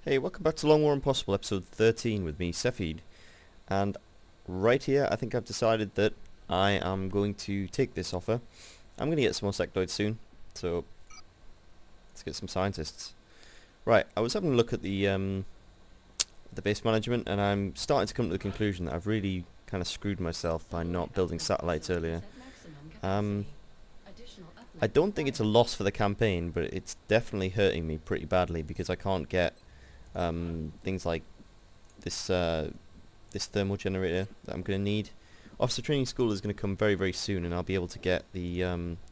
Hey, welcome back to Long War Impossible, episode 13 with me, Sefid. And right here, I think I've decided that I am going to take this offer. I'm going to get some more sectoids soon, so let's get some scientists. Right, I was having a look at the base management, and I'm starting to come to the conclusion that I've really kind of screwed myself by not building satellites earlier. I don't think it's a loss for the campaign, but it's definitely hurting me pretty badly because I can't get things like this this thermal generator that I'm going to need. Officer Training School is going to come very, very soon, and I'll be able to get the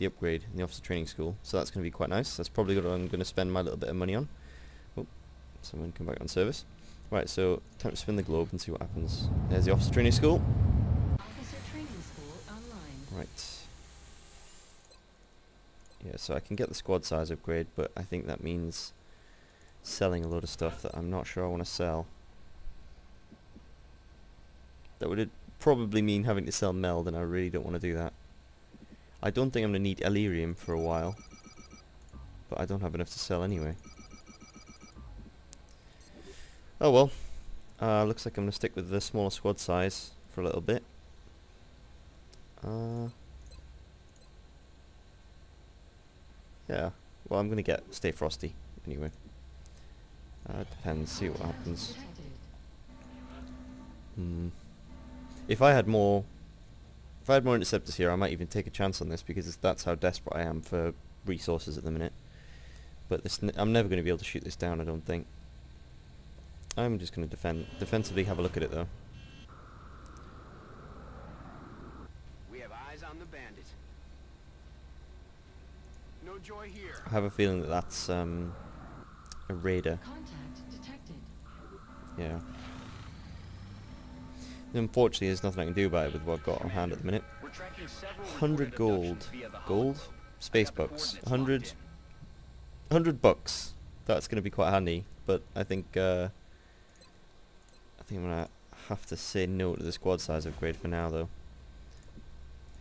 upgrade in the Officer Training School, so that's going to be quite nice. That's probably what I'm going to spend my little bit of money on. Oh, someone come back on service. Right, so time to spin the globe and see what happens. There's the Officer Training School. Officer Training School online. Right. Yeah, so I can get the squad size upgrade, but I think that means selling a load of stuff that I'm not sure I want to sell. That would probably mean having to sell meld, and I really don't want to do that. I don't think I'm going to need Elerium for a while, but I don't have enough to sell anyway. Oh well. Looks like I'm going to stick with the smaller squad size for a little bit. Yeah, well, I'm going to stay frosty anyway. Depends, see what happens. If I had more interceptors here, I might even take a chance on this because that's how desperate I am for resources at the minute. But I'm never going to be able to shoot this down, I don't think. I'm just going to defensively have a look at it though. We have eyes on the bandit. No joy here. I have a feeling that that's a raider. Contact detected. Yeah. Unfortunately, there's nothing I can do about it with what I've got on hand at the minute. 100 gold. Gold? Space bucks. 100 bucks. That's going to be quite handy, but I think I'm going to have to say no to the squad size upgrade for now, though.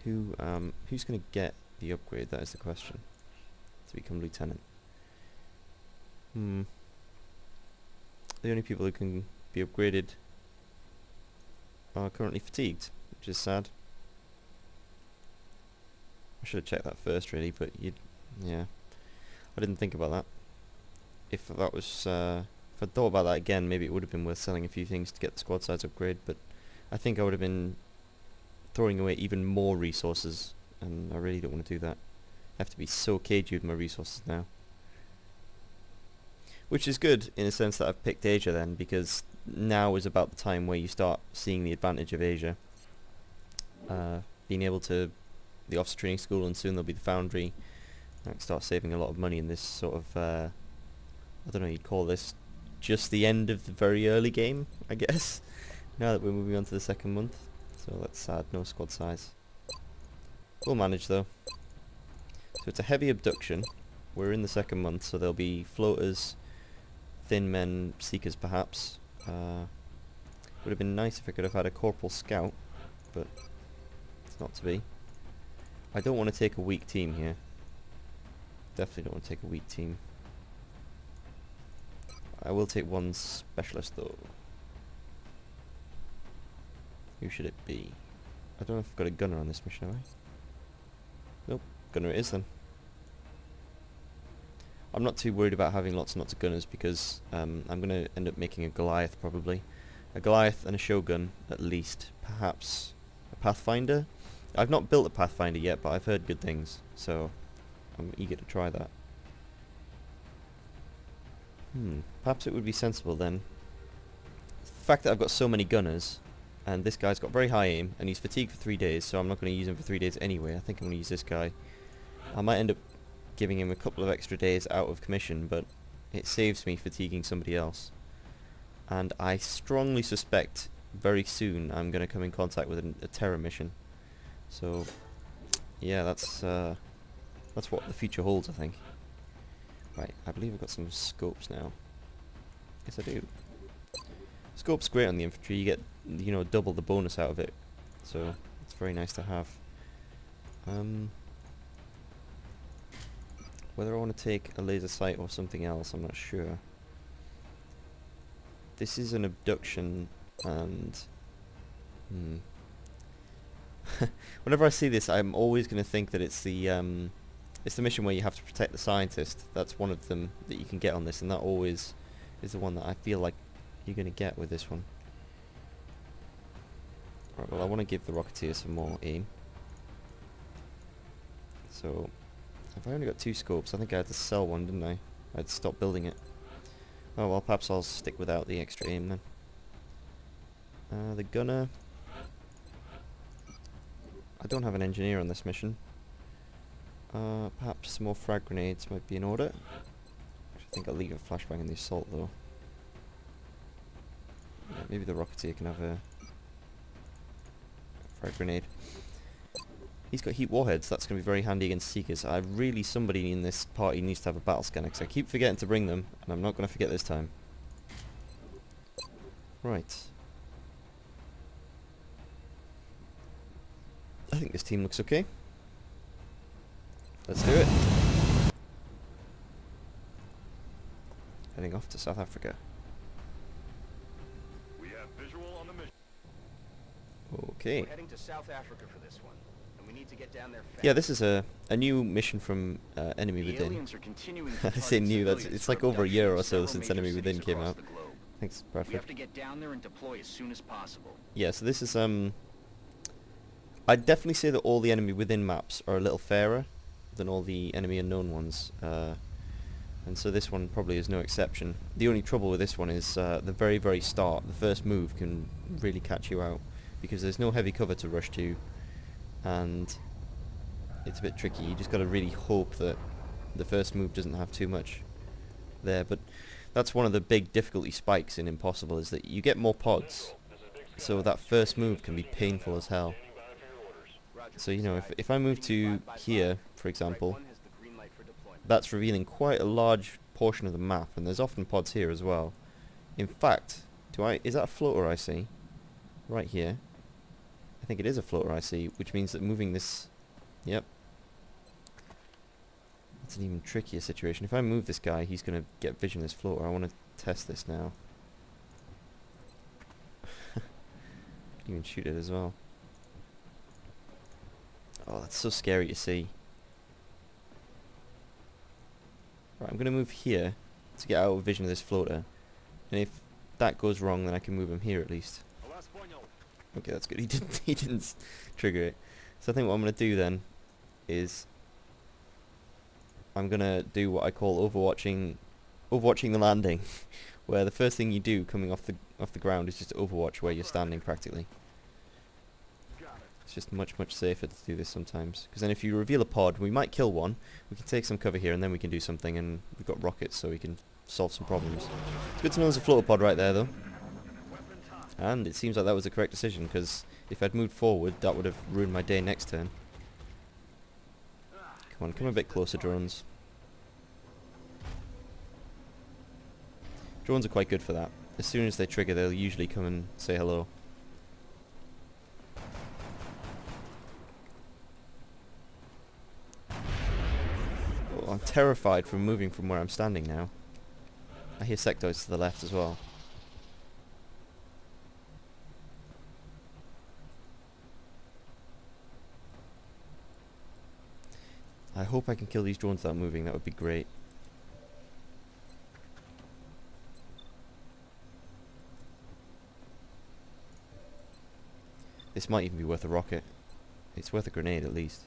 Who's going to get the upgrade? That is the question. To become lieutenant. The only people who can be upgraded are currently fatigued, which is sad. I should have checked that first, really, but yeah, I didn't think about that. If that was, if I thought about that again, maybe it would have been worth selling a few things to get the squad size upgrade. But I think I would have been throwing away even more resources, and I really don't want to do that. I have to be so cagey with my resources now. Which is good in a sense that I've picked Asia then, because now is about the time where you start seeing the advantage of Asia. Being able to the officer training school, and soon there'll be the foundry. I can start saving a lot of money in this sort of I don't know, you'd call this just the end of the very early game, I guess. Now that we're moving on to the second month. So that's sad, no squad size. We'll manage though. So it's a heavy abduction. We're in the second month, so there'll be floaters, thin men, seekers perhaps. Would have been nice if I could have had a corporal scout, but it's not to be. I don't want to take a weak team here. Definitely don't want to take a weak team. I will take one specialist though. Who should it be? I don't know if I've got a gunner on this mission, have I? Nope, gunner it is then. I'm not too worried about having lots and lots of gunners because I'm going to end up making a Goliath probably. A Goliath and a Shogun at least. Perhaps a Pathfinder? I've not built a Pathfinder yet, but I've heard good things, so I'm eager to try that. Perhaps it would be sensible then. The fact that I've got so many gunners, and this guy's got very high aim, and he's fatigued for 3 days, so I'm not going to use him for 3 days anyway. I think I'm going to use this guy. I might end up giving him a couple of extra days out of commission, but it saves me fatiguing somebody else. And I strongly suspect very soon I'm going to come in contact with a terror mission. So yeah, that's what the future holds, I think. Right, I believe I've got some scopes now. Yes, I do. Scope's great on the infantry. You get, you know, double the bonus out of it, so it's very nice to have. Whether I want to take a laser sight or something else, I'm not sure. this is an abduction, and whenever I see this, I'm always going to think that it's the mission where you have to protect the scientist. That's one of them that you can get on this, and that always is the one that I feel like you're going to get with this one. Right, well, I want to give the Rocketeer some more aim. So, have I only got 2 scopes? I think I had to sell one, didn't I? I had to stop building it. Oh well, perhaps I'll stick without the extra aim then. The gunner. I don't have an engineer on this mission. Perhaps some more frag grenades might be in order. I think I'll leave a flashbang in the assault though. Yeah, maybe the Rocketeer can have a frag grenade. He's got heat warheads, that's going to be very handy against Seekers. Somebody in this party needs to have a battle scanner, because I keep forgetting to bring them, and I'm not going to forget this time. Right. I think this team looks okay. Let's do it. Heading off to South Africa. We have visual on the mission. Okay. We're heading to South Africa for this one, and we need to get down there fast. Yeah, this is a new mission from Enemy The Within. aliens are continuing to I say target new, civilians it's for like over a year or abduction in so since several Enemy major Within cities came across out. the globe. Thanks, We Bradford. have to get down there and deploy as soon as possible. Yeah, so this is I'd definitely say that all the Enemy Within maps are a little fairer than all the Enemy Unknown ones, and so this one probably is no exception. The only trouble with this one is the very, very start. The first move can really catch you out, because there's no heavy cover to rush to, and it's a bit tricky. You just got to really hope that the first move doesn't have too much there, but that's one of the big difficulty spikes in Impossible, is that you get more pods, so that first move can be painful as hell. So, you know, if I move to here, for example, that's revealing quite a large portion of the map, and there's often pods here as well. In fact, is that a floater I see? Right here. I think it is a floater I see, which means that moving this... Yep. It's an even trickier situation. If I move this guy, he's going to get vision of this floater. I want to test this now. Can even shoot it as well. Oh, that's so scary to see. Right, I'm going to move here to get out of vision of this floater. And if that goes wrong, then I can move him here at least. Okay, that's good. He didn't trigger it. So I think what I'm going to do then is I'm going to do what I call overwatching the landing, where the first thing you do coming off the ground is just overwatch where you're standing practically. It's just much safer to do this sometimes, because then if you reveal a pod, we might kill one, we can take some cover here, and then we can do something, and we've got rockets, so we can solve some problems. It's good to know there's a floater pod right there, though. And it seems like that was the correct decision, because if I'd moved forward, that would have ruined my day next turn. Come on, come a bit closer, drones. Drones are quite good for that. As soon as they trigger, they'll usually come and say hello. Oh, I'm terrified from moving from where I'm standing now. I hear sectoids to the left as well. I hope I can kill these drones without moving, that would be great. This might even be worth a rocket. It's worth a grenade at least.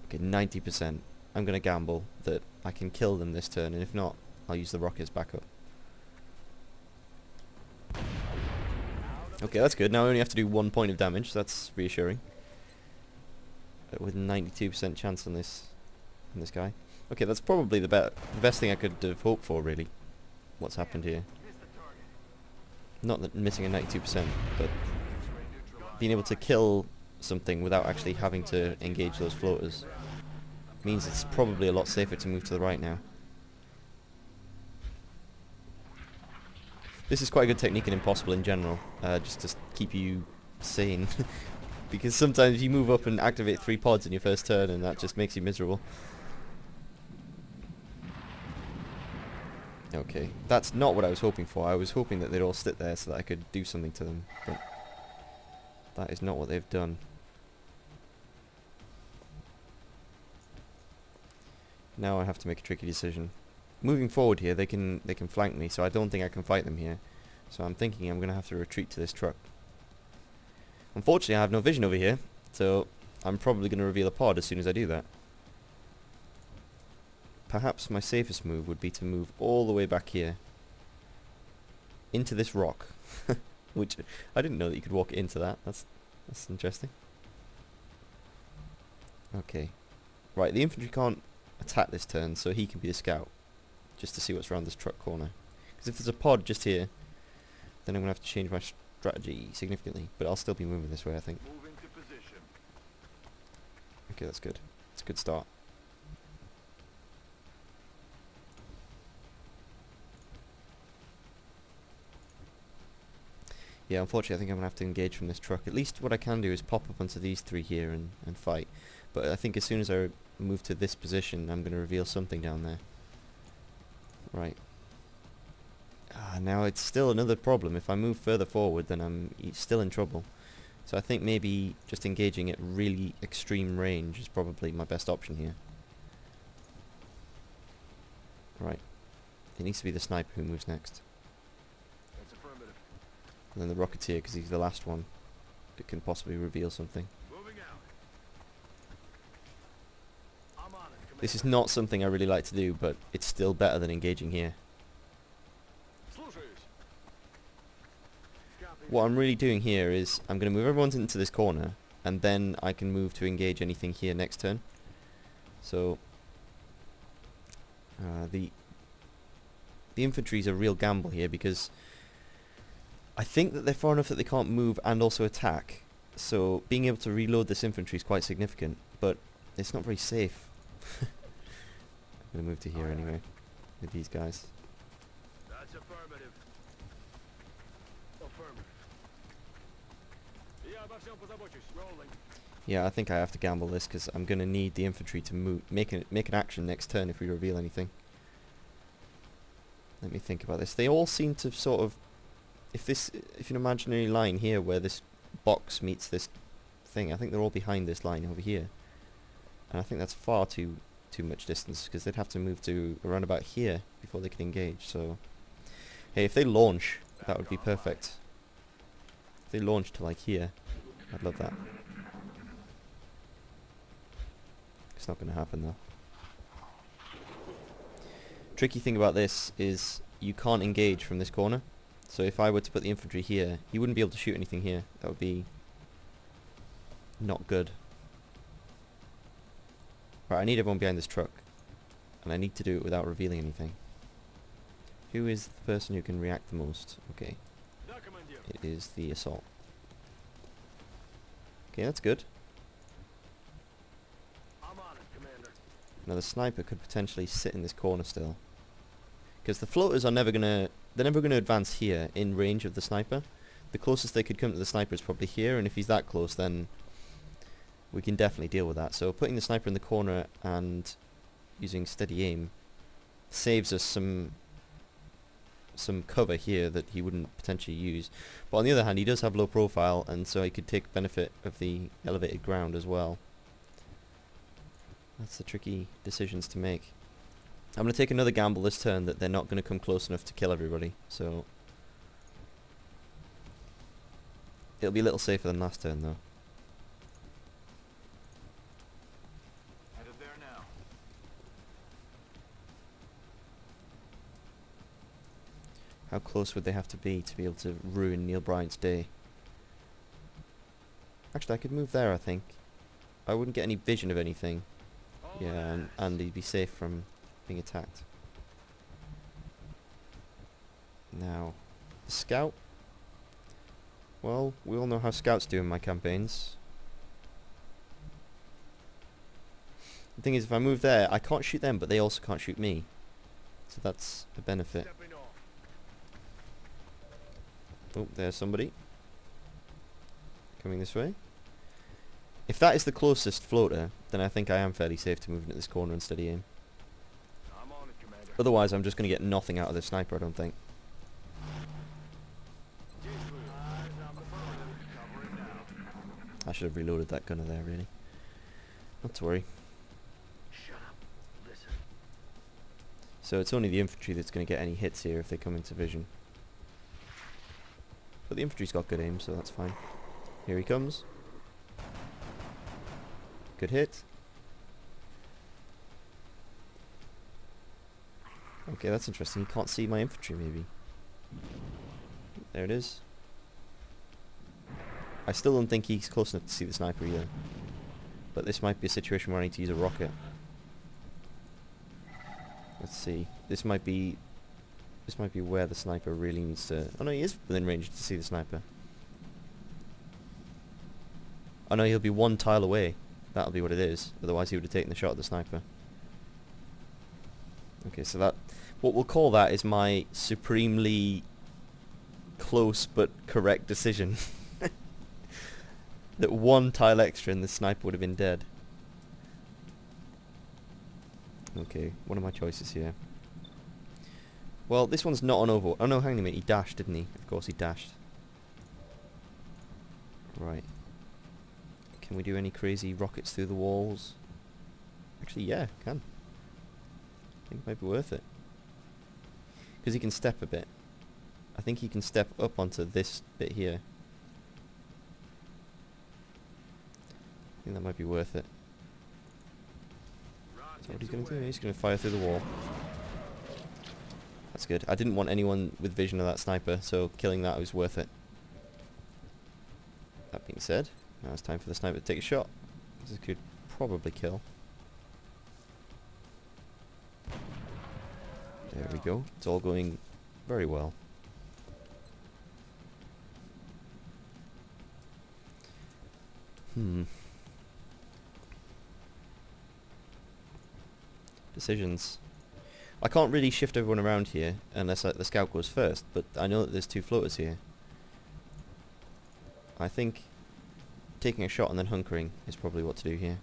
Okay, 90%. I'm going to gamble that I can kill them this turn, and if not, I'll use the rockets back up. Okay, that's good. Now I only have to do 1 point of damage. That's reassuring. With 92% chance on this guy. Okay, that's probably the best thing I could have hoped for, really. What's happened here? Not that missing a 92%, but being able to kill something without actually having to engage those floaters means it's probably a lot safer to move to the right now. This is quite a good technique in Impossible in general, just to keep you sane. Because sometimes you move up and activate 3 pods in your first turn, and that just makes you miserable. Okay, that's not what I was hoping for. I was hoping that they'd all sit there so that I could do something to them, but that is not what they've done. Now I have to make a tricky decision. Moving forward here, they can flank me, so I don't think I can fight them here. So I'm thinking I'm going to have to retreat to this truck. Unfortunately, I have no vision over here, so I'm probably going to reveal a pod as soon as I do that. Perhaps my safest move would be to move all the way back here into this rock, which I didn't know that you could walk into that. That's interesting. Okay, right. The infantry can't attack this turn, so he can be the scout, just to see what's around this truck corner. Because if there's a pod just here, then I'm gonna have to change my strategy significantly. But I'll still be moving this way, I think. Moving to position. Okay, that's good. It's a good start. Yeah, unfortunately I think I'm going to have to engage from this truck. At least what I can do is pop up onto these three here and fight. But I think as soon as I move to this position, I'm going to reveal something down there. Right. Now it's still another problem. If I move further forward, then I'm still in trouble. So I think maybe just engaging at really extreme range is probably my best option here. Right. It needs to be the sniper who moves next. That's affirmative. And then the rocketeer, because he's the last one that can possibly reveal something. Moving out. I'm on it, Commander. This is not something I really like to do, but it's still better than engaging here. Слушаюсь. Copy. What I'm really doing here is I'm going to move everyone into this corner, and then I can move to engage anything here next turn. So the infantry is a real gamble here, because I think that they're far enough that they can't move and also attack. So being able to reload this infantry is quite significant, but it's not very safe. I'm going to move to here anyway with these guys. That's affirmative. Affirmative. Я обо всем позабочусь. Rolling. Yeah, I think I have to gamble this, because I'm going to need the infantry to move, make an action next turn if we reveal anything. Let me think about this. They all seem to sort of, if an imaginary line here where this box meets this thing, I think they're all behind this line over here, and I think that's far too much distance, because they'd have to move to around about here before they could engage. So hey, if they launch, that would be perfect. If they launch to like here, I'd love that. It's not going to happen though. Tricky thing about this is you can't engage from this corner. So if I were to put the infantry here, he wouldn't be able to shoot anything here. That would be not good. Right, I need everyone behind this truck, and I need to do it without revealing anything. Who is the person who can react the most? Okay, Да, командир. it is the assault. Okay, that's good. I'm on it, Commander. Now the sniper could potentially sit in this corner still, because the floaters are never gonna advance here in range of the sniper. The closest they could come to the sniper is probably here, and if he's that close, then we can definitely deal with that. So putting the sniper in the corner and using steady aim saves us some cover here that he wouldn't potentially use. But on the other hand, he does have low profile, and so he could take benefit of the elevated ground as well. That's the tricky decisions to make. I'm going to take another gamble this turn that they're not going to come close enough to kill everybody, so it'll be a little safer than last turn though. Headed there now. How close would they have to be able to ruin Neil Bryant's day? Actually, I could move there, I think. I wouldn't get any vision of anything. Yeah, and he'd be safe from being attacked. Now, the scout. Well, we all know how scouts do in my campaigns. The thing is, if I move there, I can't shoot them, but they also can't shoot me. So that's a benefit. Stepping off. Oh, there's somebody coming this way. If that is the closest floater, then I think I am fairly safe to move into this corner and steady aim. I'm on it, Commander. Otherwise, I'm just going to get nothing out of this sniper, I don't think. Eyes on the perimeter. Covering now. I should have reloaded that gunner there, really. Not to worry. Shut up. Listen. So it's only the infantry that's going to get any hits here if they come into vision. But the infantry's got good aim, so that's fine. Here he comes. Good hit. Okay, that's interesting. He can't see my infantry, maybe. There it is. I still don't think he's close enough to see the sniper either. But this might be a situation where I need to use a rocket. Let's see. This might be where the sniper really needs to... Oh no, he is within range to see the sniper. Oh no, he'll be one tile away. That'll be what it is. Otherwise he would have taken the shot at the sniper. Okay, so that... What we'll call that is my supremely close but correct decision. That one tile extra and the sniper would have been dead. Okay, what are my choices here? Well, this one's not on over... Oh no, hang on a minute, he dashed, didn't he? Of course he dashed. Right. Can we do any crazy rockets through the walls? Actually, yeah, can. I think it might be worth it. Because he can step a bit. I think he can step up onto this bit here. I think that might be worth it. So what he's going to do? He's going to fire through the wall. That's good. I didn't want anyone with vision of that sniper, so killing that was worth it. That being said, now it's time for the sniper to take a shot. This could probably kill. There we go. It's all going very well. Decisions. I can't really shift everyone around here unless the scout goes first, but I know that there's two floaters here. I think taking a shot and then hunkering is probably what to do here.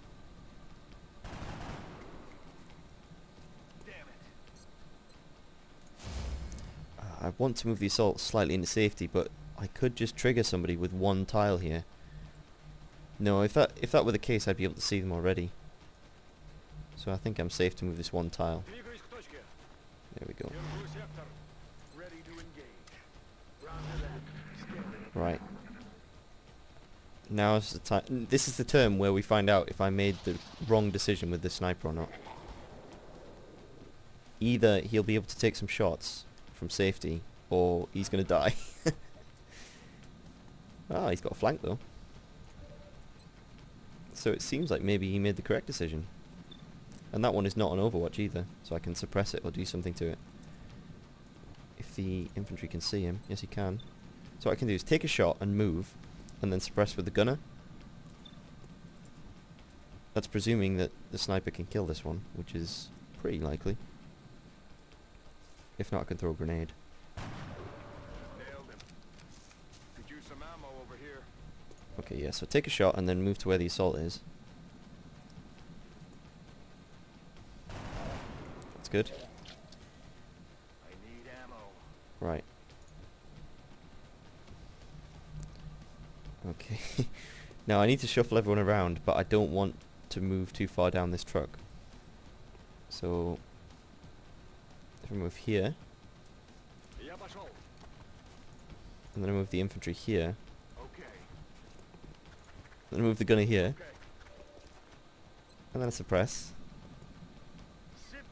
Damn it. I want to move the assault slightly into safety, but I could just trigger somebody with one tile here. No, if that were the case, I'd be able to see them already. So I think I'm safe to move this one tile. Двигаюсь к точке. There we go. Держу сектор. Ready to engage. Roger that. Scanning. Right. Now is the time. This is the term where we find out if I made the wrong decision with this sniper or not. Either he'll be able to take some shots from safety, or he's going to die. Ah, he's got a flank though. So it seems like maybe he made the correct decision. And that one is not on Overwatch either, so I can suppress it or do something to it. If the infantry can see him. Yes, he can. So what I can do is take a shot and move, and then suppress with the gunner. That's presuming that the sniper can kill this one, which is pretty likely. If not, I can throw a grenade. Nailed him. Could use some ammo over here. Okay, yeah, so take a shot and then move to where the assault is. That's good. I need ammo. Right. Okay. Now I need to shuffle everyone around, but I don't want to move too far down this truck. So if I move here, Я пошел. and then I move the infantry here, Okay. then I move the gunner here, Okay. and then I suppress. Sit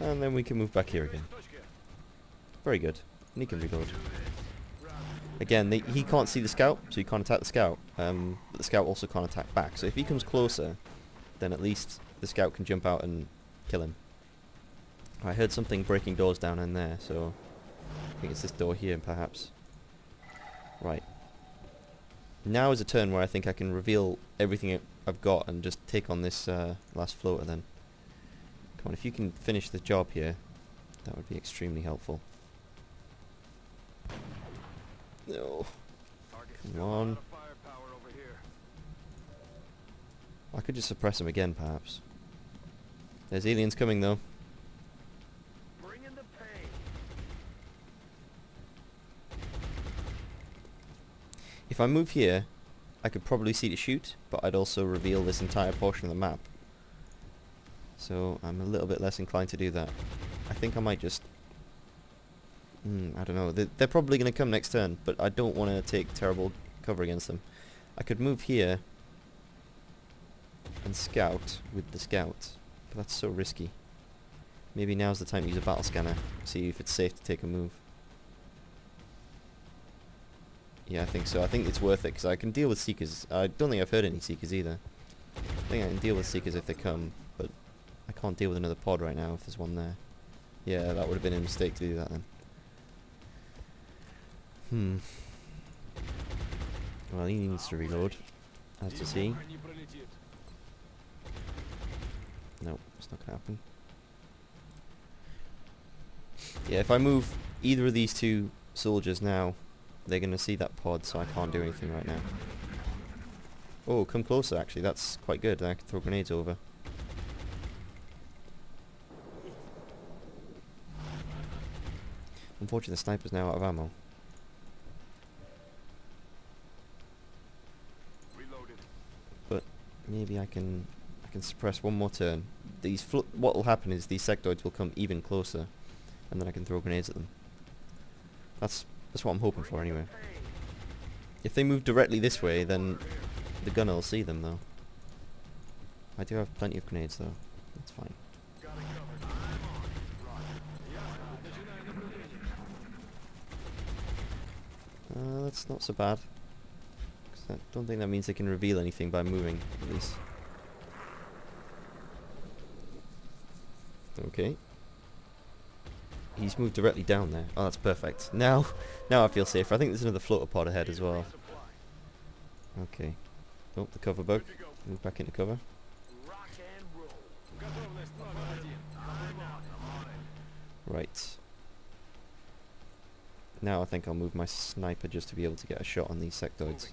down. And then we can move back here Двигаюсь again. к точке. Very good. And he can reload. Do this. Roger. Again, he can't see the scout, so he can't attack the scout. But the scout also can't attack back. So if he comes closer, then at least the scout can jump out and kill him. I heard something breaking doors down in there, so I think it's this door here, perhaps. Right. Now is a turn where I think I can reveal everything I've got and just take on this last floater then. Come on, if you can finish the job here, that would be extremely helpful. No. Target's Come still on. out of firepower over here. I could just suppress him again, perhaps. There's aliens coming though. Bring in the pain. If I move here, I could probably see to shoot, but I'd also reveal this entire portion of the map. So I'm a little bit less inclined to do that. I think I might just... I don't know. They're probably going to come next turn, but I don't want to take terrible cover against them. I could move here and scout with the scout, but that's so risky. Maybe now's the time to use a battle scanner, see if it's safe to take a move. Yeah, I think so. I think it's worth it, because I can deal with Seekers. I don't think I've heard any Seekers either. I think I can deal with Seekers if they come, but I can't deal with another pod right now if there's one there. Yeah, that would have been a mistake to do that then. Well, he needs to reload. As to see. No, it's not gonna happen. Yeah, if I move either of these two soldiers now, they're gonna see that pod, so I can't do anything right now. Oh, come closer actually, that's quite good. I can throw grenades over. Unfortunately, the sniper's now out of ammo. But maybe I can suppress one more turn. What will happen is these sectoids will come even closer, and then I can throw grenades at them. That's what I'm hoping for anyway. If they move directly this way, then the gunner will see them though. I do have plenty of grenades though. That's fine. That's not so bad. 'Cause I don't think that means they can reveal anything by moving, at least. Okay. He's moved directly down there. Oh, that's perfect. Now I feel safer. I think there's another floater pod ahead as well. Okay. Oh, the cover bug. Move back into cover. Right. Now I think I'll move my sniper just to be able to get a shot on these sectoids.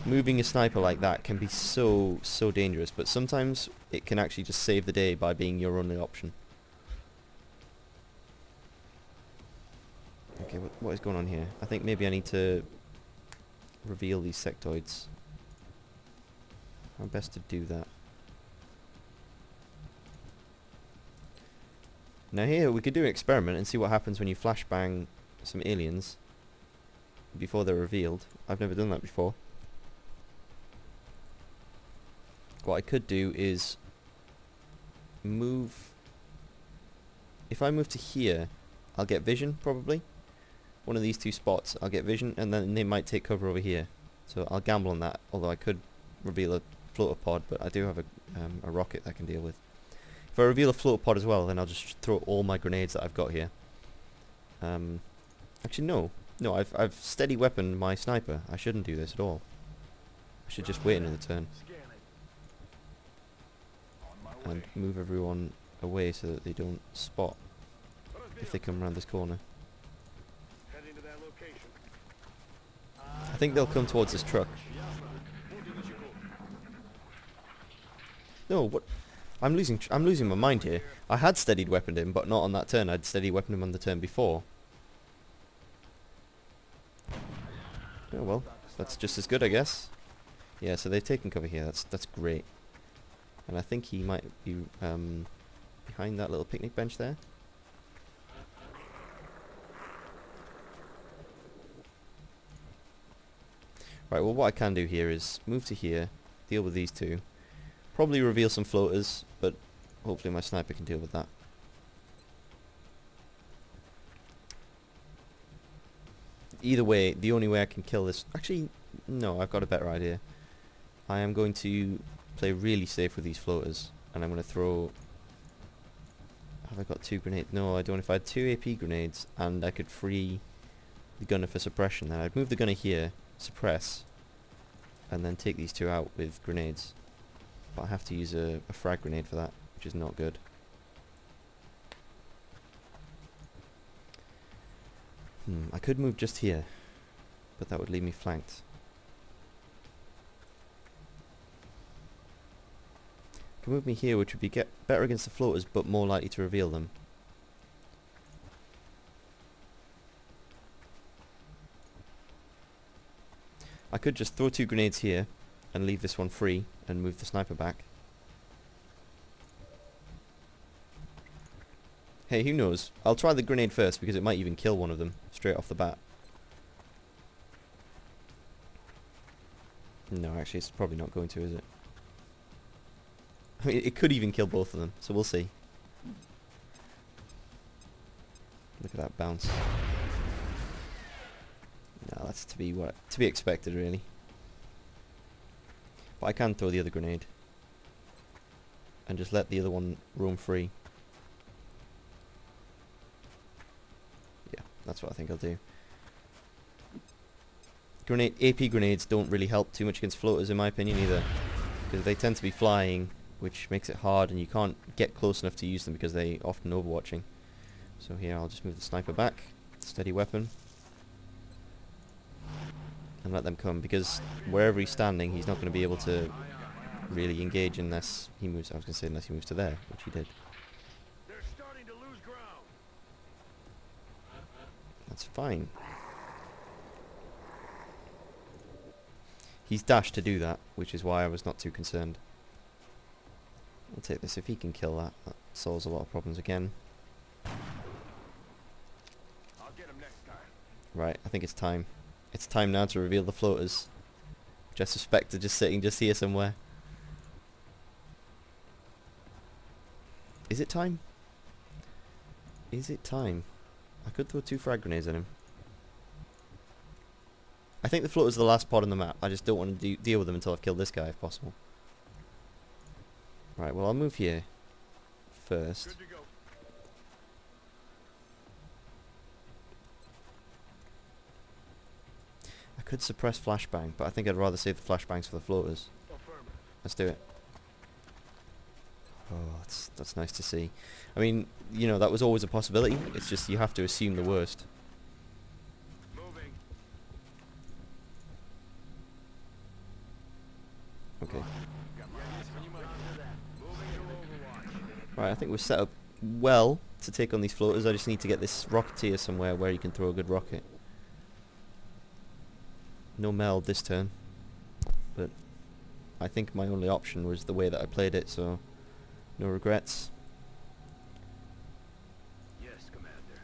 Moving a sniper like that can be so dangerous, but sometimes it can actually just save the day by being your only option. Okay, what is going on here? I think maybe I need to reveal these sectoids. How best to do that? Now here we could do an experiment and see what happens when you flashbang some aliens before they're revealed. I've never done that before. What I could do is move... If I move to here, I'll get vision probably. One of these two spots, I'll get vision, and then they might take cover over here. So I'll gamble on that, although I could reveal a floater pod, but I do have a rocket that I can deal with. If I reveal a floater pod as well, then I'll just throw all my grenades that I've got here. Actually, no. No, I've steady weaponed my sniper. I shouldn't do this at all. I should just wait another turn. And move everyone away so that they don't spot if they come around this corner. I think they'll come towards this truck. No, what? I'm losing my mind here. I had steadied weaponed him, but not on that turn. I'd steady weaponed him on the turn before. Oh well, that's just as good, I guess. Yeah, so they've taken cover here. That's great. And I think he might be behind that little picnic bench there. Right, well what I can do here is move to here, deal with these two. Probably reveal some floaters, but hopefully my sniper can deal with that. Either way, the only way I can kill this... Actually, no, I've got a better idea. I am going to play really safe with these floaters, and I'm going to throw... Have I got 2 grenades? No, I don't. If I had 2 AP grenades, and I could free the gunner for suppression, then I'd move the gunner here, suppress, and then take these 2 out with grenades. But I have to use a frag grenade for that, which is not good. I could move just here, but that would leave me flanked. could move me here, which would be better against the floaters, but more likely to reveal them. I could just throw 2 grenades here and leave this one free and move the sniper back. Hey, who knows? I'll try the grenade first because it might even kill one of them straight off the bat. No, actually it's probably not going to, is it? I mean, it could even kill both of them, so we'll see. Look at that bounce. No, that's to be expected, really. But I can throw the other grenade and just let the other one roam free. Yeah, that's what I think I'll do. AP grenades don't really help too much against floaters, in my opinion, either, because they tend to be flying, which makes it hard, and you can't get close enough to use them because they often overwatching. So here, I'll just move the sniper back, steady weapon, and let them come, because wherever he's standing, he's not going to be able to really engage unless he moves. I was going to say unless he moves to there, which he did. They're starting to lose ground. That's fine. He's dashed to do that, which is why I was not too concerned. I'll take this. If he can kill that, that solves a lot of problems again. I'll get him next time. Right, I think it's time. It's time now to reveal the floaters, which I suspect are just sitting just here somewhere. Is it time? Is it time? I could throw 2 frag grenades at him. I think the floater's the last pod on the map. I just don't want to deal with them until I've killed this guy, if possible. Right, well, I'll move here first. Good to go. I could suppress flashbang, but I think I'd rather save the flashbangs for the floaters. Affirmative. Let's do it. Oh, that's nice to see. I mean, you know, that was always a possibility. It's just you have to assume the worst. Moving. Okay. Got my eyes on you, Mike. Moving to Overwatch. Right, I think we're set up well to take on these floaters. I just need to get this rocketeer somewhere where you can throw a good rocket. No meld this turn, but I think my only option was the way that I played it, so no regrets. Yes, Commander.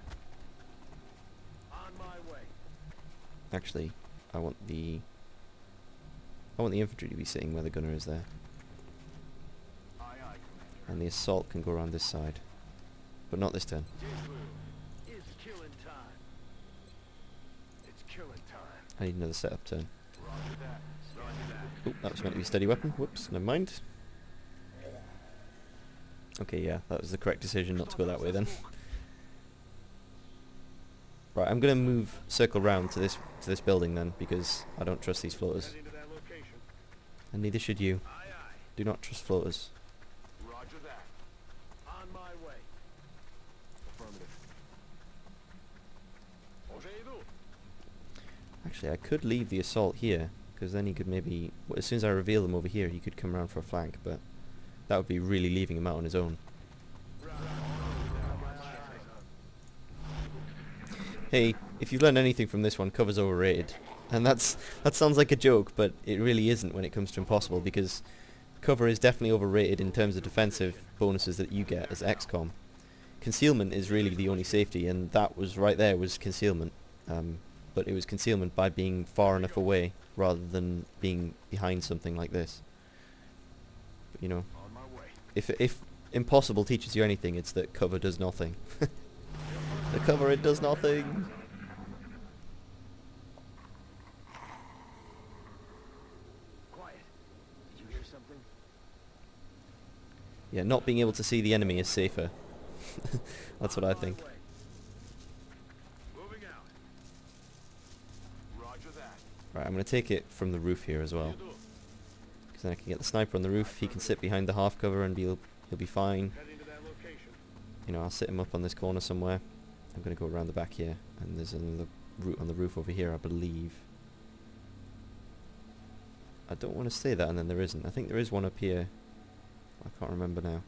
On my way. Actually, I want the infantry to be sitting where the gunner is there, Aye, aye, Commander. and the assault can go around this side, but not this turn. It's killing time. It's killing time. I need another setup turn. Roger that. Roger that. Oh, that was meant to be a steady weapon. Whoops, never mind. Okay, yeah, that was the correct decision not to go that way then. Right, I'm gonna move circle round to this building then, because I don't trust these floaters, Heading to that location. and neither should you. Aye, aye. Do not trust floaters. Roger that. On my way. Affirmative. Уже иду. Actually, I could leave the assault here, because then he could maybe, well, as soon as I reveal them over here, he could come around for a flank, but that would be really leaving him out on his own. Hey, if you've learned anything from this one, cover's overrated. And that sounds like a joke, but it really isn't when it comes to Impossible, because cover is definitely overrated in terms of defensive bonuses that you get as XCOM. Concealment is really the only safety, and that was right there was concealment. But it was concealment by being far enough away rather than being behind something like this. But, you know, On my way. if Impossible teaches you anything, it's that cover does nothing. The cover, it does nothing. Quiet. Did you hear something? Yeah, not being able to see the enemy is safer. That's what I think. On my way. Moving out. Roger that. Right, I'm going to take it from the roof here as well, You do. because then I can get the sniper on the roof. He can sit behind the half cover and he'll be fine. Heading to that location. You know, I'll sit him up on this corner somewhere. I'm going to go around the back here, and there's another route on the roof over here, I believe. I don't want to say that and then there isn't. I think there is one up here I can't remember now.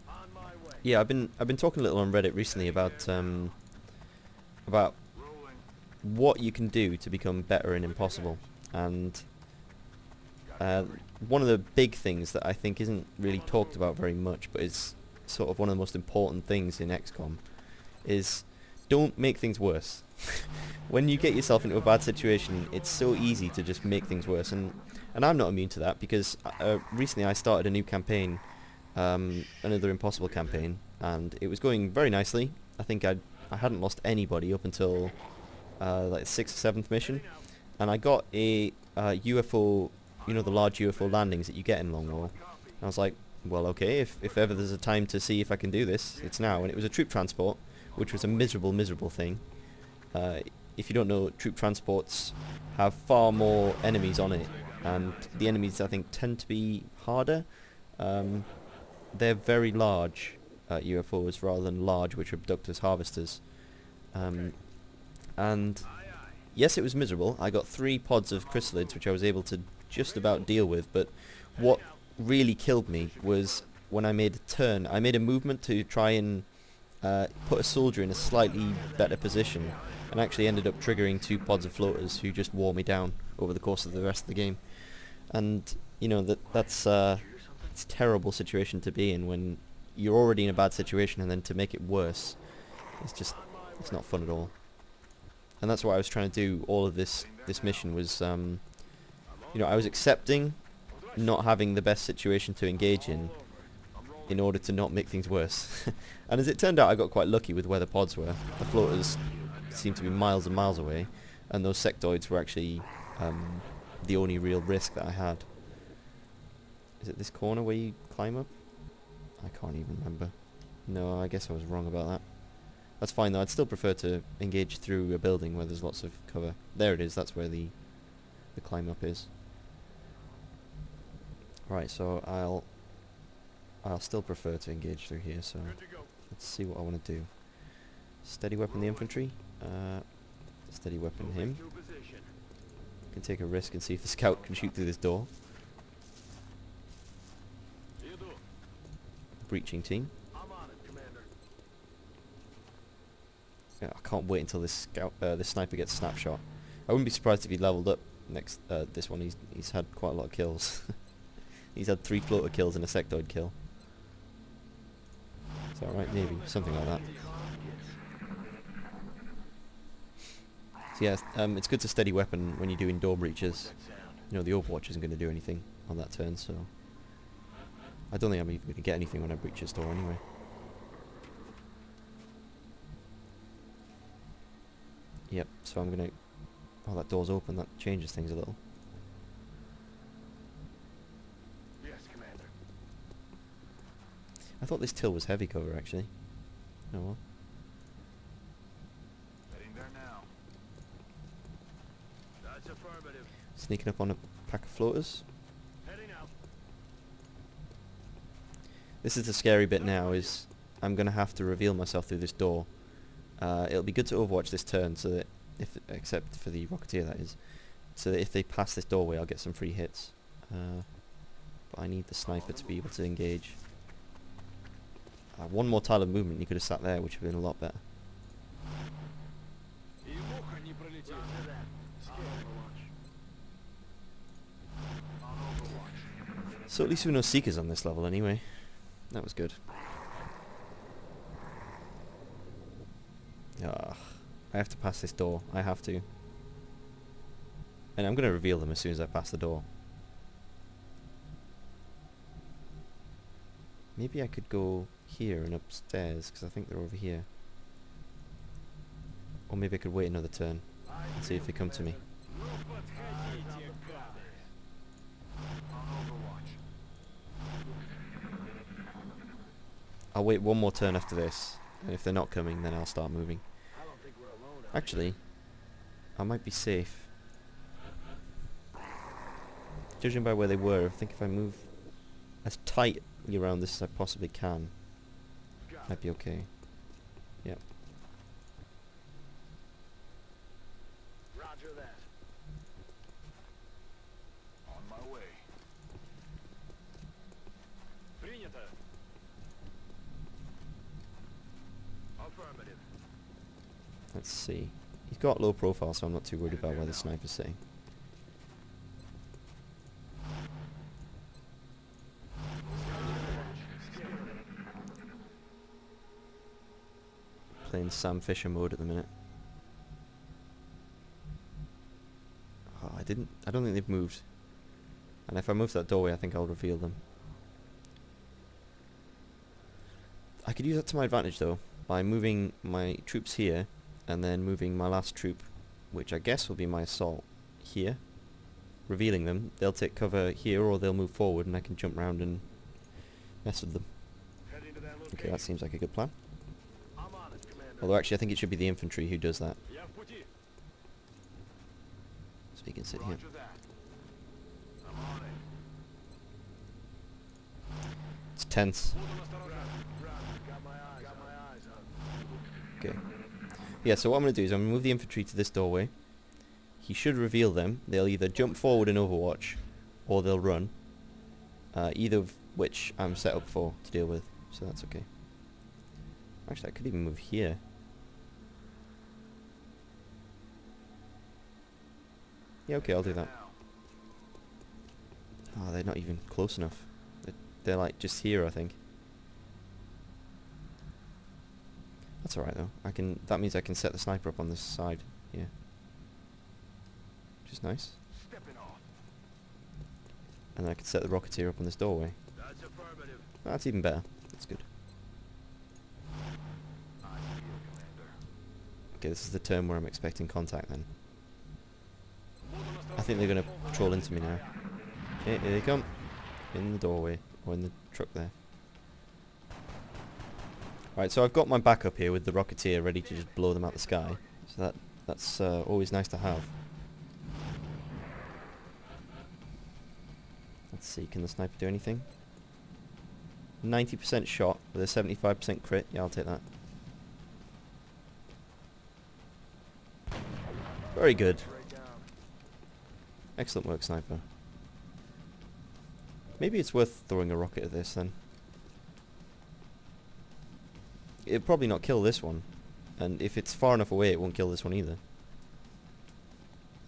On my way. Yeah, I've been talking a little on Reddit recently about Rolling. what you can do to become better in Impossible, and one of the big things that I think isn't really talked about very much, but is sort of one of the most important things in XCOM, is don't make things worse. When you get yourself into a bad situation, it's so easy to just make things worse, and I'm not immune to that, because recently I started a new campaign, another Impossible campaign, and it was going very nicely. I think I hadn't lost anybody up until like the 6th or 7th mission, and I got a UFO, you know, the large UFO landings that you get in Long War. And I was like, well, okay, if ever there's a time to see if I can do this, it's now. And it was a troop transport, which was a miserable thing. If you don't know, troop transports have far more enemies on it, and the enemies, I think, tend to be harder. They're very large UFOs rather than large, which are abductors, harvesters. And yes, it was miserable. I got 3 pods of chrysalids, which I was able to just about deal with, but what really killed me was when I made a turn. I made a movement to try and put a soldier in a slightly better position, and actually ended up triggering 2 pods of floaters who just wore me down over the course of the rest of the game. And you know, that's it's a terrible situation to be in when you're already in a bad situation, and then to make it worse, it's not fun at all. And that's what I was trying to do. All of this mission was, you know, I was accepting not having the best situation to engage in order to not make things worse. And as it turned out, I got quite lucky with where the pods were. The floaters seemed to be miles and miles away, and those sectoids were actually the only real risk that I had. Is it this corner where you climb up? I can't even remember. No, I guess I was wrong about that. That's fine though. I'd still prefer to engage through a building where there's lots of cover. There it is. That's where the climb up is. Right. So I'll still prefer to engage through here. So let's see what I want to do. Steady weapon the infantry. Steady weapon him. Can take a risk and see if the scout can shoot through this door. Breaching team. Yeah, I can't wait until this sniper gets snapshot. I wouldn't be surprised if he leveled up next. This one, he's had quite a lot of kills. He's had 3 floater kills and a sectoid kill. Is that right? Maybe something like that. So yeah, it's good to steady weapon when you're doing door breaches. You know, the Overwatch isn't going to do anything on that turn, so I don't think I'm even going to get anything when I breach this door anyway. Yep, so I'm gonna... Oh, that door's open, that changes things a little. Yes, Commander. I thought this till was heavy cover, actually. Oh well. Heading there now. That's affirmative. Sneaking up on a pack of floaters. Heading out. This is the scary bit now, is I'm gonna have to reveal myself through this door. It'll be good to overwatch this turn, so that except for the Rocketeer, that is, so that if they pass this doorway, I'll get some free hits. But I need the sniper to be able to engage. One more tile of movement, you could have sat there, which would have been a lot better. So at least we know Seekers on this level anyway. That was good. I have to pass this door. I have to. And I'm going to reveal them as soon as I pass the door. Maybe I could go here and upstairs, because I think they're over here. Or maybe I could wait another turn and see if they come to me. I'll wait one more turn after this, and if they're not coming, then I'll start moving. Actually, I might be safe. Judging by where they were, I think if I move as tight around this as I possibly can, might be okay. Yep. Roger that. On my way. Принято. Affirmative. Let's see. He's got low profile, so I'm not too worried about where the sniper's sitting. Playing Sam Fisher mode at the minute. Oh, I don't think they've moved. And if I move that doorway, I think I'll reveal them. I could use that to my advantage though, by moving my troops here, and then moving my last troop, which I guess will be my assault, here. Revealing them. They'll take cover here, or they'll move forward, and I can jump around and mess with them. Heading to that location. Okay, that seems like a good plan. I'm on it, Commander. Although actually I think it should be the infantry who does that. Я в пути. So he can sit here. Roger that. I'm on it. It's tense. Got my eyes on. Okay. Yeah, so what I'm going to do is I'm going to move the infantry to this doorway. He should reveal them. They'll either jump forward in Overwatch, or they'll run. Either of which I'm set up for to deal with, so that's okay. Actually, I could even move here. Yeah, okay, I'll do that. Oh, they're not even close enough. They're like just here, I think. That's alright though. That means I can set the sniper up on this side. Yeah. Which is nice. Stepping off. And then I can set the Rocketeer up on this doorway. That's affirmative. That's even better. That's good. I see you, Commander. Okay, this is the turn where I'm expecting contact then. I think they're going to patrol into me now. Okay, here they come. In the doorway. Or in the truck there. Right, so I've got my backup here with the Rocketeer ready to just blow them out the sky. So that's always nice to have. Let's see, can the sniper do anything? 90% shot with a 75% crit. Yeah, I'll take that. Very good. Right down. Excellent work, sniper. Maybe it's worth throwing a rocket at this then. It'll probably not kill this one. And if it's far enough away, it won't kill this one either.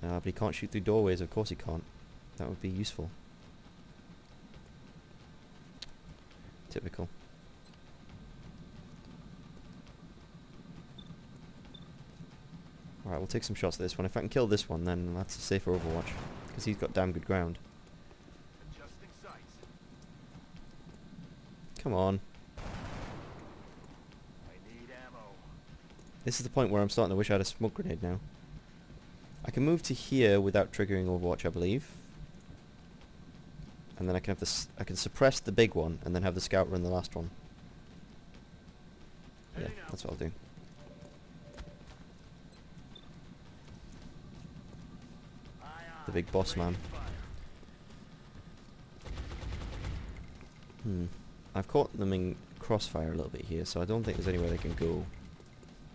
But he can't shoot through doorways. Of course he can't. That would be useful. Typical. Alright, we'll take some shots at this one. If I can kill this one, then that's a safer Overwatch. Because he's got damn good ground. Adjusting sights. Come on. I need ammo. This is the point where I'm starting to wish I had a smoke grenade now. I can move to here without triggering Overwatch, I believe. And then I can have I can suppress the big one and then have the scout run the last one. Yeah, that's what I'll do. The big boss man. I've caught them in crossfire a little bit here, so I don't think there's anywhere they can go.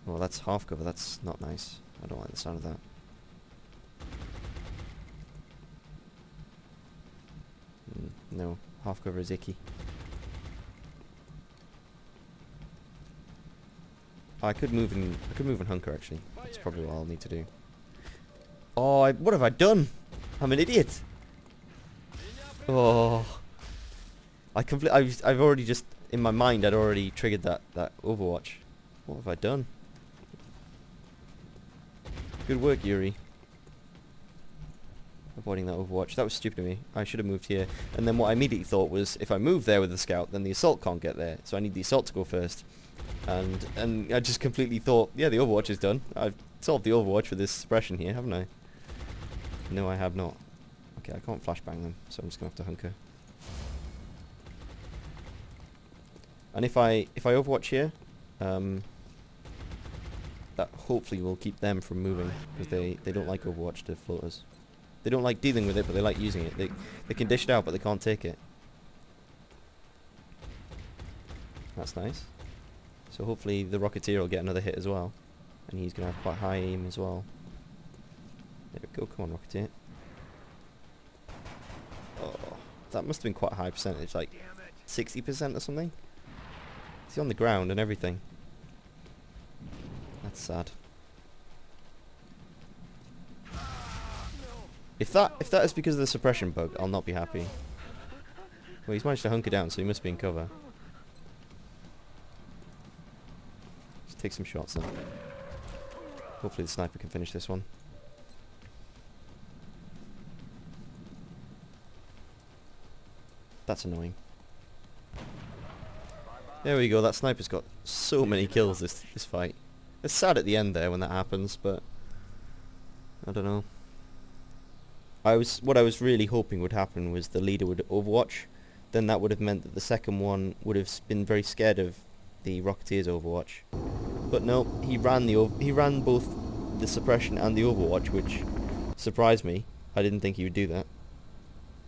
Well, that's half cover. That's not nice. I don't like the sound of that. No, half cover is icky. I could move and hunker actually. That's probably what I'll need to do. Oh, what have I done? I'm an idiot. Oh, I've already just in my mind I'd already triggered that Overwatch. What have I done? Good work, Yuri. Avoiding that Overwatch. That was stupid of me. I should have moved here. And then what I immediately thought was, if I move there with the scout, then the assault can't get there. So I need the assault to go first. And I just completely thought, yeah, the Overwatch is done. I've solved the Overwatch with this suppression here, haven't I? No, I have not. Okay, I can't flashbang them, so I'm just gonna have to hunker. And if I Overwatch here, that hopefully will keep them from moving, because they don't like Overwatch to floaters. They don't like dealing with it, but they like using it. They can dish it out, but they can't take it. That's nice. So hopefully the Rocketeer will get another hit as well. And he's going to have quite high aim as well. There we go, come on Rocketeer. Oh, that must have been quite a high percentage, like 60% or something? Is he on the ground and everything? That's sad. If that is because of the suppression bug, I'll not be happy. Well, he's managed to hunker down, so he must be in cover. Let's take some shots then. Hopefully the sniper can finish this one. That's annoying. There we go, that sniper's got so many kills this fight. It's sad at the end there when that happens, but I don't know. What I was really hoping would happen was the leader would overwatch. Then that would have meant that the second one would have been very scared of the Rocketeer's overwatch. But no, he ran both the suppression and the overwatch, which surprised me. I didn't think he would do that.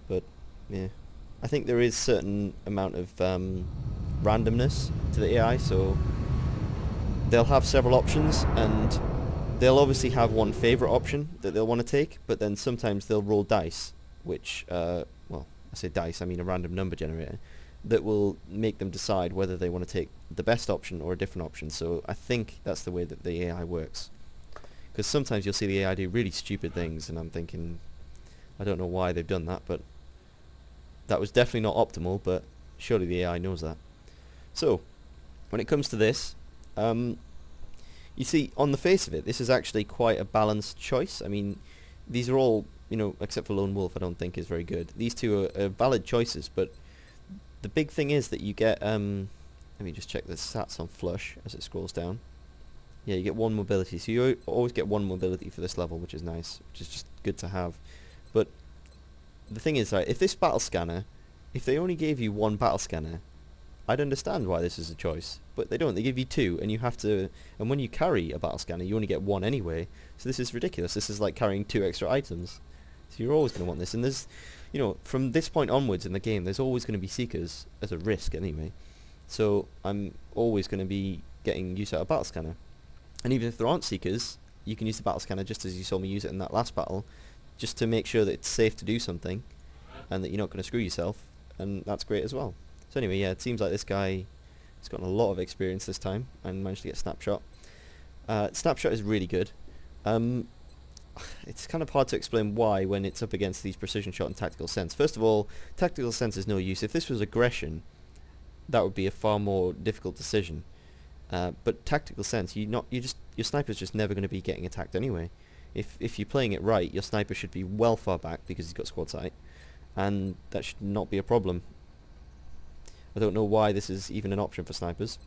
But yeah, I think there is certain amount of randomness to the AI, so they'll have several options, and they'll obviously have one favourite option that they'll want to take, but then sometimes they'll roll dice, which, well, I say dice, I mean a random number generator, that will make them decide whether they want to take the best option or a different option. So I think that's the way that the AI works. Because sometimes you'll see the AI do really stupid things, and I'm thinking, I don't know why they've done that, but that was definitely not optimal, but surely the AI knows that. So, when it comes to this, you see, on the face of it, this is actually quite a balanced choice. I mean, these are all, you know, except for Lone Wolf, I don't think is very good. These two are valid choices, but the big thing is that you get, let me just check the stats on Flush as it scrolls down. Yeah, you get one mobility, so you always get one mobility for this level, which is nice, which is just good to have. But the thing is, right, if this battle scanner, if they only gave you one battle scanner, I'd understand why this is a choice, but they don't. They give you two, and you have to, and when you carry a battle scanner, you only get one anyway, so this is ridiculous. This is like carrying 2 extra items, so you're always going to want this. And there's, you know, from this point onwards in the game, there's always going to be Seekers as a risk anyway, so I'm always going to be getting use out of battle scanner. And even if there aren't Seekers, you can use the battle scanner just as you saw me use it in that last battle, just to make sure that it's safe to do something, and that you're not going to screw yourself, and that's great as well. So anyway, yeah, it seems like this guy has gotten a lot of experience this time and managed to get Snapshot. Snapshot is really good. It's kind of hard to explain why when it's up against these Precision Shot and Tactical Sense. First of all, Tactical Sense is no use. If this was Aggression, that would be a far more difficult decision. But Tactical Sense, your sniper's just never going to be getting attacked anyway. If you're playing it right, your sniper should be well far back because he's got squad sight, and that should not be a problem. I don't know why this is even an option for snipers.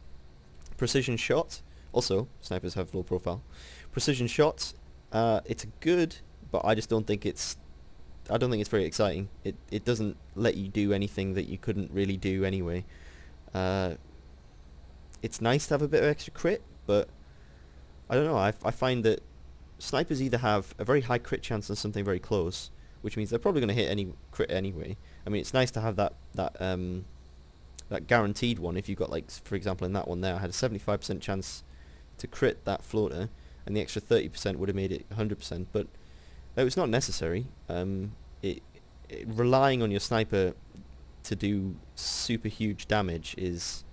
Precision Shot, also snipers have low profile. Precision Shot, it's good, but I just don't think it's very exciting. It doesn't let you do anything that you couldn't really do anyway. It's nice to have a bit of extra crit, but I don't know. I find that snipers either have a very high crit chance on something very close, which means they're probably going to hit any crit anyway. I mean, it's nice to have that guaranteed one. If you got, like, for example, in that one there, I had a 75% chance to crit that floater, and the extra 30% would have made it 100%. But it's not necessary. Relying on your sniper to do super huge damage is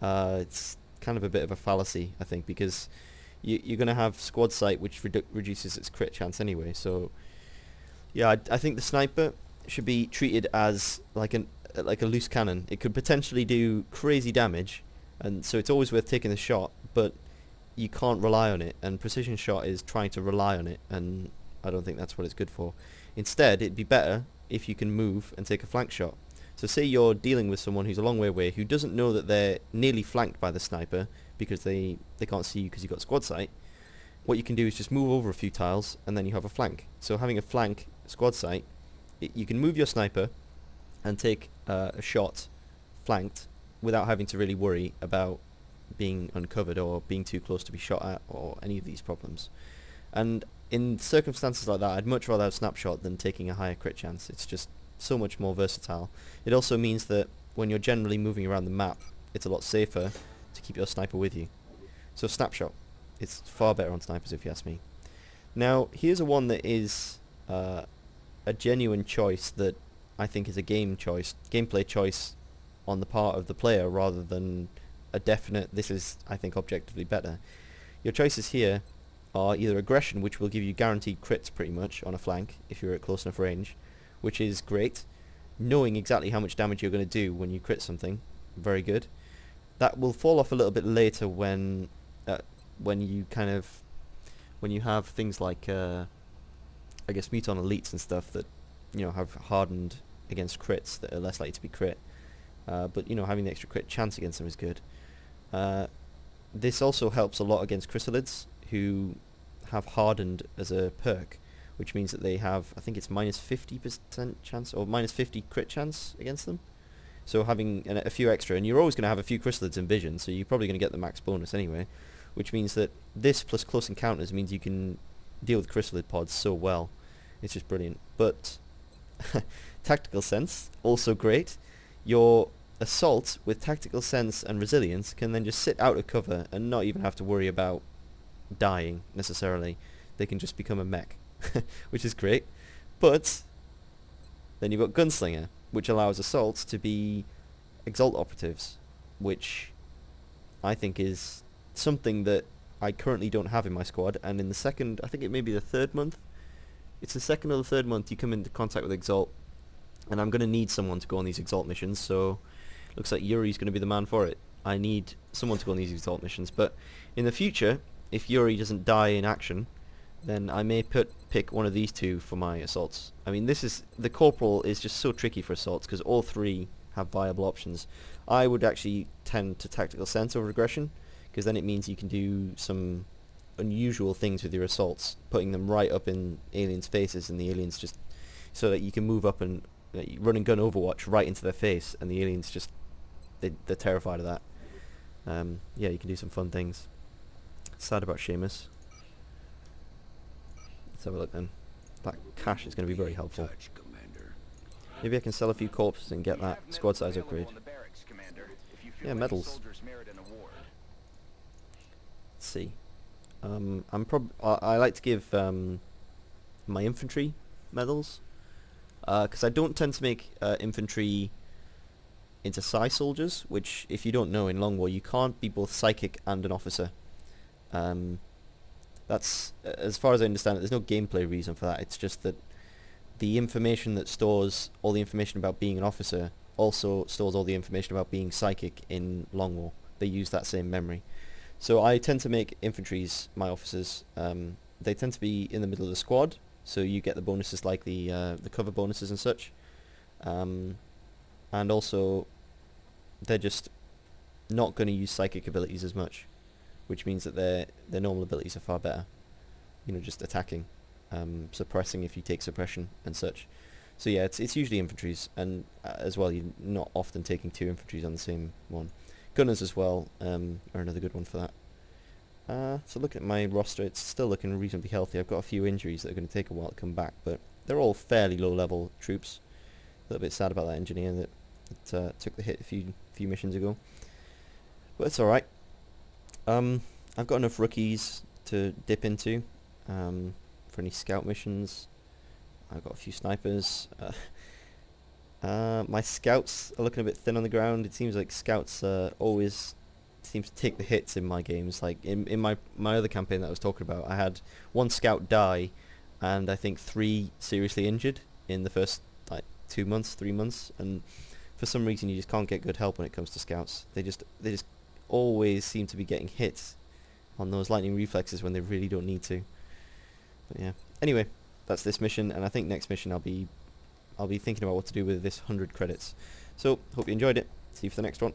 it's kind of a bit of a fallacy, I think, because you're going to have squad sight, which reduces its crit chance anyway. So yeah, I think the sniper should be treated as like a loose cannon. It could potentially do crazy damage, and so it's always worth taking the shot, but you can't rely on it, and Precision Shot is trying to rely on it, and I don't think that's what it's good for. Instead, it'd be better if you can move and take a flank shot. So say you're dealing with someone who's a long way away, who doesn't know that they're nearly flanked by the sniper because they can't see you because you've got squad sight. What you can do is just move over a few tiles, and then you have a flank. So having a flank squad sight, you can move your sniper and take a shot flanked without having to really worry about being uncovered or being too close to be shot at or any of these problems. And in circumstances like that, I'd much rather have Snapshot than taking a higher crit chance. It's just so much more versatile. It also means that when you're generally moving around the map, it's a lot safer to keep your sniper with you. So snapshot, it's far better on snipers if you ask me. Now here's a one that is a genuine choice that I think is a gameplay choice on the part of the player rather than a definite this is I think objectively better. Your choices here are either aggression, which will give you guaranteed crits pretty much on a flank if you're at close enough range, which is great. Knowing exactly how much damage you're going to do when you crit something, very good. That will fall off a little bit later when you have things like I guess Muton elites and stuff that have hardened against crits that are less likely to be crit. But having the extra crit chance against them is good. This also helps a lot against chrysalids who have hardened as a perk, which means that they have, I think it's minus 50% chance or minus 50 crit chance against them. So having a few extra, and you're always going to have a few chrysalids in vision, so you're probably going to get the max bonus anyway, which means that this plus close encounters means you can deal with chrysalid pods so well. It's just brilliant. But tactical sense, also great. Your assault with tactical sense and resilience can then just sit out of cover and not even have to worry about dying necessarily. They can just become a mech, which is great. But then you've got gunslinger, which allows assaults to be exalt operatives, which I think is something that I currently don't have in my squad. And in the second, I think it may be the third month, it's the second or the third month you come into contact with exalt, and I'm going to need someone to go on these exalt missions, so looks like Yuri's going to be the man for it. I need someone to go on these exalt missions, but in the future, if Yuri doesn't die in action, then I may pick one of these two for my assaults. I mean, the corporal is just so tricky for assaults because all three have viable options. I would actually tend to tactical sense over aggression, because then it means you can do some unusual things with your assaults, putting them right up in aliens' faces, and the aliens just so that you can move up and run and gun Overwatch right into their face, and the aliens just they're terrified of that. Yeah, you can do some fun things. Sad about Seamus. Let's have a look then. That cash is going to be very helpful. Maybe I can sell a few corpses and get that squad size upgrade. Yeah, medals. Let's see. I like to give my infantry medals, because I don't tend to make infantry into psi soldiers, which, if you don't know, in Long War you can't be both psychic and an officer. That's, as far as I understand it, there's no gameplay reason for that. It's just that the information that stores all the information about being an officer also stores all the information about being psychic in Long War. They use that same memory. So I tend to make infantries my officers. They tend to be in the middle of the squad, so you get the bonuses like the cover bonuses and such. And also, they're just not going to use psychic abilities as much, which means that their normal abilities are far better. Just attacking, suppressing if you take suppression and such. So yeah, it's usually infantries, and as well, you're not often taking two infantries on the same one. Gunners as well are another good one for that. So looking at my roster, it's still looking reasonably healthy. I've got a few injuries that are going to take a while to come back, but they're all fairly low-level troops. A little bit sad about that engineer that took the hit a few missions ago, but it's all right. I've got enough rookies to dip into for any scout missions. I've got a few snipers. My scouts are looking a bit thin on the ground. It seems like scouts always seem to take the hits in my games. Like in my other campaign that I was talking about, I had one scout die, and I think 3 seriously injured in the first 3 months, and for some reason you just can't get good help when it comes to scouts. They just always seem to be getting hit on those lightning reflexes when they really don't need to. But yeah. Anyway, that's this mission, and I think next mission I'll be thinking about what to do with this 100 credits. So, hope you enjoyed it. See you for the next one.